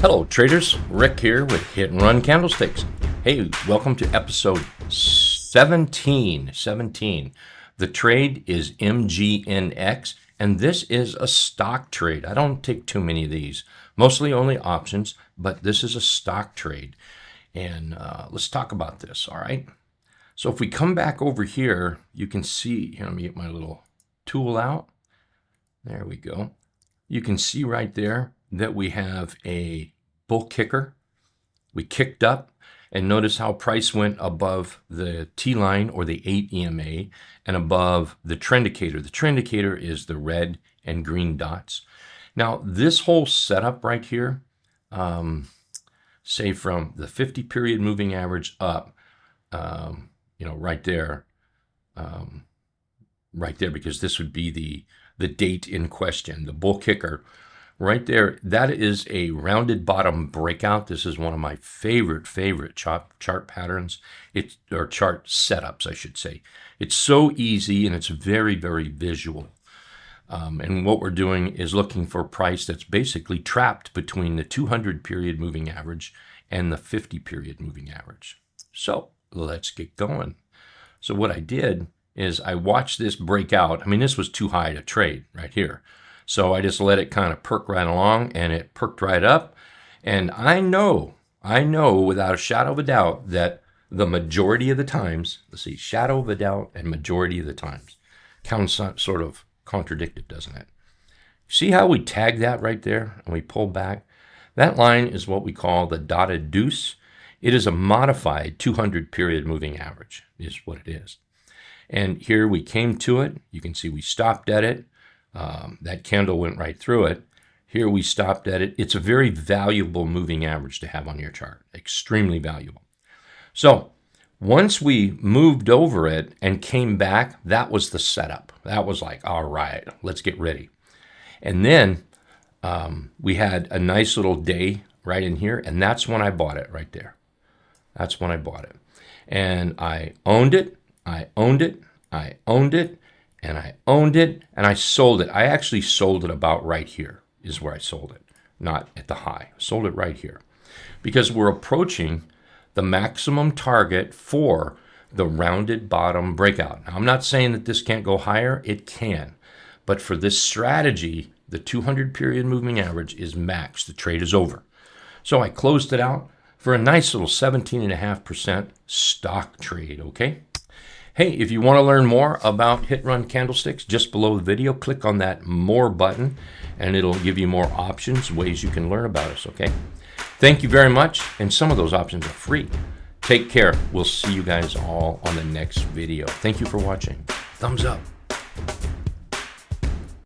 Hello traders, Rick here with Hit and Run Candlesticks. Hey, welcome to episode 17. The trade is MGNX, and this is a stock trade. I don't take too many of these, mostly only options, but this is a stock trade. And let's talk about this, all right? So if we come back over here, you can see, here, let me get my little tool out. There we go. You can see right there that we have a bull kicker. We kicked up, and notice how price went above the T line or the 8 EMA and above the trend indicator. The trend indicator is the red and green dots. Now, this whole setup right here, say from the 50 period moving average up, right there, because this would be the date in question, the bull kicker. Right there, that is a rounded bottom breakout. This is one of my favorite chart patterns, or chart setups, I should say. It's so easy and it's very, very visual. And what we're doing is looking for a price that's basically trapped between the 200 period moving average and the 50 period moving average. So let's get going. So what I did is I watched this break out. I mean, this was too high to trade right here. So I just let it kind of perk right along, and it perked right up. And I know without a shadow of a doubt that the majority of the times, let's see, shadow of a doubt and majority of the times, sounds sort of contradictive, doesn't it? See how we tag that right there and we pull back? That line is what we call the dotted deuce. It is a modified 200 period moving average is what it is. And here we came to it. You can see we stopped at it. That candle went right through it. Here we stopped at it. It's a very valuable moving average to have on your chart, extremely valuable. So once we moved over it and came back, that was the setup. That was like, all right, let's get ready. And then we had a nice little day right in here, and that's when I bought it right there. That's when I bought it. And I owned it, I owned it, I owned it, and I owned it, and I sold it. I actually sold it about right here is where I sold it, not at the high. Sold it right here because we're approaching the maximum target for the rounded bottom breakout. Now, I'm not saying that this can't go higher. It can. But for this strategy, the 200 period moving average is max. The trade is over. So I closed it out for a nice little 17.5% stock trade, okay? Hey, if you want to learn more about Hit Run Candlesticks, just below the video, click on that More button, and it'll give you more options, ways you can learn about us, okay? Thank you very much, and some of those options are free. Take care. We'll see you guys all on the next video. Thank you for watching. Thumbs up.